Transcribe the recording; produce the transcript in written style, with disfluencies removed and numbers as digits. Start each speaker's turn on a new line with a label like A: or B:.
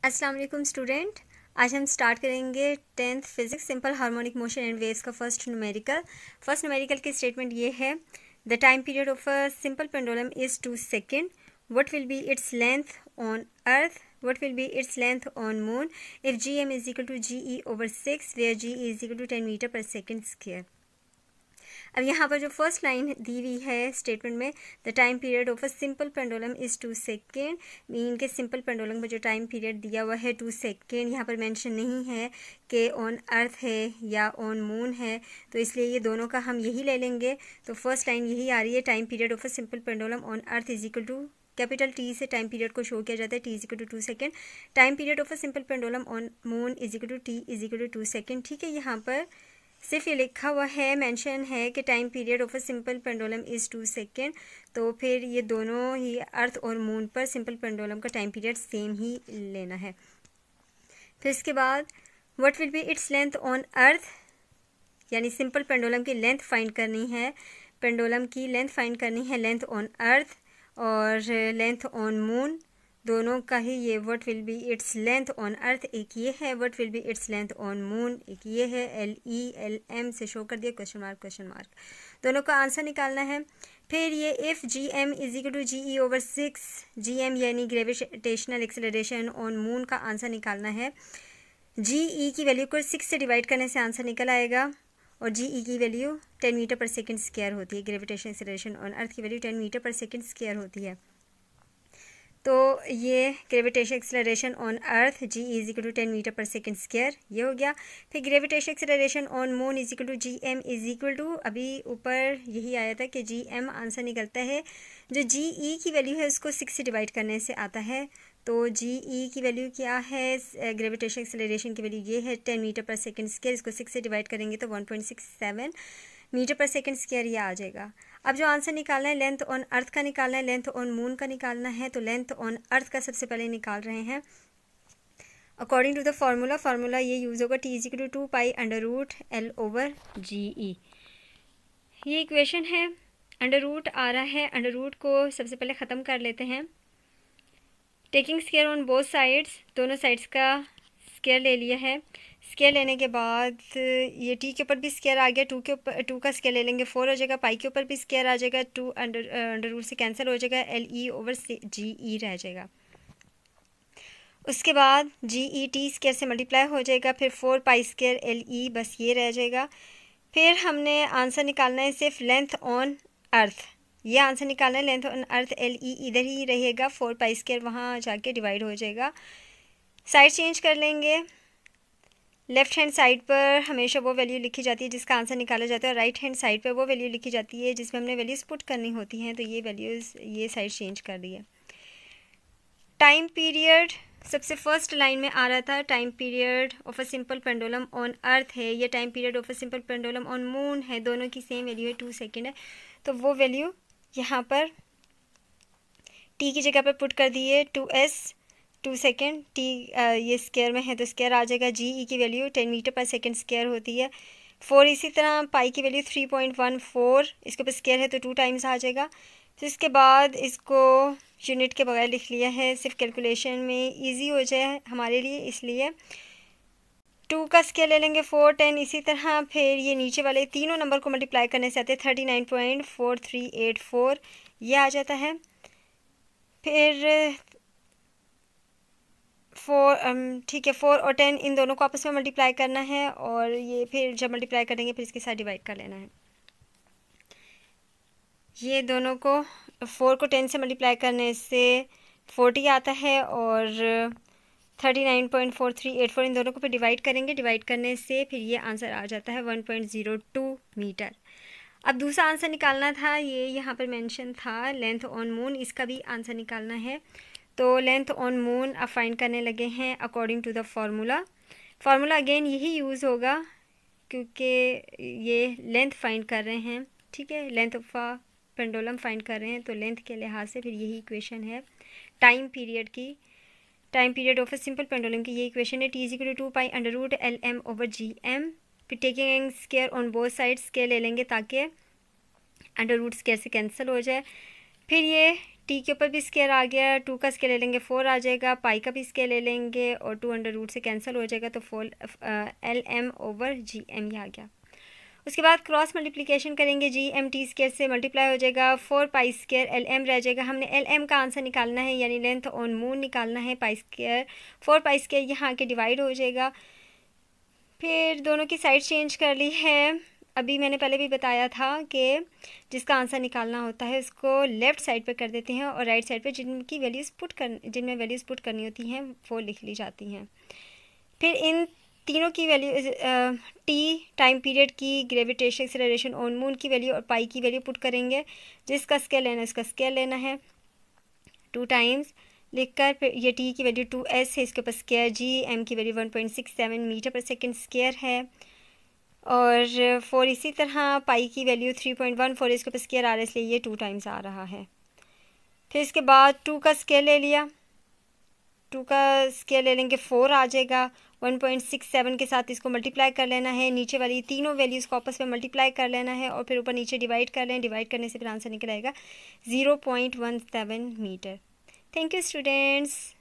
A: अस्सलाम वालेकुम स्टूडेंट। आज हम स्टार्ट करेंगे 10th physics simple harmonic motion and waves का फर्स्ट न्यूमेरिकल की स्टेटमेंट ये है, the time period of a simple pendulum is 2 second. What will be its length on earth, what will be its length on moon if G M is equal to G E over 6 where G is equal to 10 metre per second square. अब यहाँ पर जो first line दी हुई है statement में, the time period of a simple pendulum is 2 second, mean के simple pendulum में जो टाइम पीरियड दिया हुआ है 2 सेकेंड, यहाँ पर मेंशन नहीं है कि ऑन अर्थ है या ऑन मून है, तो इसलिए ये दोनों का हम यही ले लेंगे। तो फर्स्ट लाइन यही आ रही है, time period of a simple pendulum on earth is equal to capital T से टाइम पीरियड को शो किया जाता है, T is equal to 2 second. Time period of a simple pendulum on moon is equal to T is equal to 2 second. ठीक है, यहाँ पर सिर्फ ये लिखा हुआ है, मेंशन है कि time period of a simple pendulum is 2 second, तो फिर ये दोनों ही अर्थ और मून पर सिंपल पेंडुलम का टाइम पीरियड सेम ही लेना है। फिर इसके बाद what will be its length on अर्थ, यानी सिंपल पेंडुलम की लेंथ फाइंड करनी है, पेंडुलम की लेंथ फाइंड करनी है, लेंथ ऑन अर्थ और लेंथ ऑन मून दोनों का ही ये what will be its length on अर्थ एक ये है, what will be its length on moon एक ये है, LELM से शो कर दिया, क्वेश्चन मार्क दोनों का आंसर निकालना है। फिर ये if G M is equal to G E over 6, G M यानी ग्रेविटेशनल एक्सेलरेशन ऑन मून का आंसर निकालना है। जी ई की वैल्यू को 6 से डिवाइड करने से आंसर निकल आएगा और जी ई की value 10 metre per second square होती है, ग्रेविटेशनल एक्सेलरेशन ऑन अर्थ की value 10 metre per second square होती है। तो ये gravitation acceleration on earth G is equal to 10 metre per second square, ये हो गया। फिर gravitation acceleration on moon is equal to G M is equal to, अभी ऊपर यही आया था कि जी एम आंसर निकलता है, जो जी ई की वैल्यू है उसको 6 से डिवाइड करने से आता है। तो जी ई की वैल्यू क्या है, ग्रेविटेशन एक्सेलरेशन की वैल्यू ये है 10 मीटर पर सेकेंड स्क्वायर, इसको 6 से डिवाइड करेंगे तो 1.67 मीटर पर सेकेंड स्क्वायर ये आ जाएगा। अब जो आंसर निकालना है लेंथ ऑन अर्थ का निकालना है, लेंथ ऑन मून का निकालना है, तो लेंथ ऑन अर्थ का सबसे पहले निकाल रहे हैं अकॉर्डिंग टू द फार्मूला ये यूज़ होगा, T is equal to 2 pi under root L over G E. ये इक्वेशन है, अंडर रूट आ रहा है, अंडर रूट को सबसे पहले ख़त्म कर लेते हैं। Taking square on both sides, दोनों साइड्स का स्क्वायर ले लिया है। स्क्वायर लेने के बाद ये टी के ऊपर भी स्क्वायर आ गया, 2 के ऊपर 2 का स्क्वायर ले लेंगे 4 हो जाएगा, पाई के ऊपर भी स्क्वायर आ जाएगा, 2 अंडर रूट से कैंसिल हो जाएगा, LE ओवर GE रह जाएगा। उसके बाद GE टी स्क्वायर से मल्टीप्लाई हो जाएगा, फिर 4 पाई स्क्वायर LE बस ये रह जाएगा। फिर हमने आंसर निकालना है सिर्फ लेंथ ऑन अर्थ, ये आंसर निकालना है लेंथ ऑन अर्थ, LE इधर ही रहेगा, 4 पाई स्क्वायर वहाँ जाके डिवाइड हो जाएगा। साइड चेंज कर लेंगे, लेफ्ट हैंड साइड पर हमेशा वो वैल्यू लिखी जाती है जिसका आंसर निकाला जाता है, राइट हैंड साइड पर वो वैल्यू लिखी जाती है जिसमें हमने वैल्यूज़ पुट करनी होती हैं, तो ये वैल्यूज़ ये साइड चेंज कर दी है। टाइम पीरियड सबसे फर्स्ट लाइन में आ रहा था, time period of a simple pendulum on अर्थ है, ये time period of a simple pendulum on moon है, दोनों की सेम वैल्यू है 2 सेकेंड है, तो वो वैल्यू यहाँ पर टी की जगह पर पुट कर दी है 2 सेकेंड, टी ये स्क्वायर में है तो स्क्वायर आ जाएगा, जी ई की value 10 metre per second square होती है, 4 इसी तरह पाई की वैल्यू 3.14, इसके ऊपर स्क्वायर है तो 2 टाइम्स आ जाएगा। फिर इसके बाद इसको यूनिट के बगैर लिख लिया है, सिर्फ कैलकुलेशन में इजी हो जाए हमारे लिए, इसलिए 2 का स्क्वायर ले लेंगे 4, 10 इसी तरह। फिर ये नीचे वाले तीनों नंबर को मल्टीप्लाई करने से आते हैं 39.4384 ये आ जाता है। फिर 4 ठीक है, 4 और 10 इन दोनों को आपस में मल्टीप्लाई करना है और ये फिर जब मल्टीप्लाई करेंगे फिर इसके साथ डिवाइड कर लेना है। ये दोनों को 4 को 10 से मल्टीप्लाई करने से 40 आता है और 39.4384 इन दोनों को फिर डिवाइड करेंगे, डिवाइड करने से फिर ये आंसर आ जाता है 1.02 मीटर। अब दूसरा आंसर निकालना था, ये यहाँ पर मेंशन था लेंथ ऑन मून, इसका भी आंसर निकालना है। तो लेंथ ऑन मून अब फाइंड करने लगे हैं according to the formula again यही यूज़ होगा क्योंकि ये लेंथ फाइंड कर रहे हैं, ठीक है, length of a pendulum find कर रहे हैं, तो लेंथ के लिहाज से फिर यही इक्वेशन है टाइम पीरियड की, time period of a simple pendulum की ये इक्वेशन है, T is equal to 2 pi under root LM over GM। फिर taking square on both side square ले लेंगे ताकि अंडर रूट स्क्वायर से कैंसिल हो जाए। फिर ये टी के ऊपर भी स्केयर आ गया, 2 का स्केयर ले लेंगे 4 आ जाएगा, पाई का भी स्केयर ले लेंगे और 2 अंडर रूट से कैंसिल हो जाएगा, तो 4 LM/GM ये आ गया। उसके बाद क्रॉस मल्टीप्लिकेशन करेंगे, GM टी स्केयर से मल्टीप्लाई हो जाएगा, 4 पाई स्केयर LM रह जाएगा। हमने LM का आंसर निकालना है, यानी लेंथ ऑन मून निकालना है। पाई स्केयर 4 पाई स्केयर यहाँ आके डिवाइड हो जाएगा। फिर दोनों की साइड चेंज कर ली है। अभी मैंने पहले भी बताया था कि जिसका आंसर निकालना होता है उसको लेफ़्ट साइड पर कर देते हैं और राइट साइड पर जिनमें वैल्यूज़ पुट करनी होती हैं वो लिख ली जाती हैं। फिर इन तीनों की वैल्यू टी टाइम पीरियड की, ग्रेविटेशन एक्सेलरेशन ऑन मून की वैल्यू और पाई की वैल्यू पुट करेंगे। जिसका स्केल लेना है उसका स्केल लेना है 2 टाइम्स लिखकर। फिर ये टी की वैल्यू 2s है, इसके ऊपर स्केयर GM की value 1.67 metre per second square है। और 4 इसी तरह पाई की वैल्यू 3.14 इसके ऊपर स्केयर आ रहा है, इसलिए ये 2 टाइम्स आ रहा है। फिर इसके बाद 2 का स्केयर ले लिया, 2 का स्केयर ले लेंगे 4 आ जाएगा। 1.67 के साथ इसको मल्टीप्लाई कर लेना है, नीचे वाली तीनों वैल्यूज़ को आपस में मल्टीप्लाई कर लेना है और फिर ऊपर नीचे डिवाइड कर लें। डिवाइड करने से फिर आंसर निकल आएगा 0.17 मीटर। Thank you students.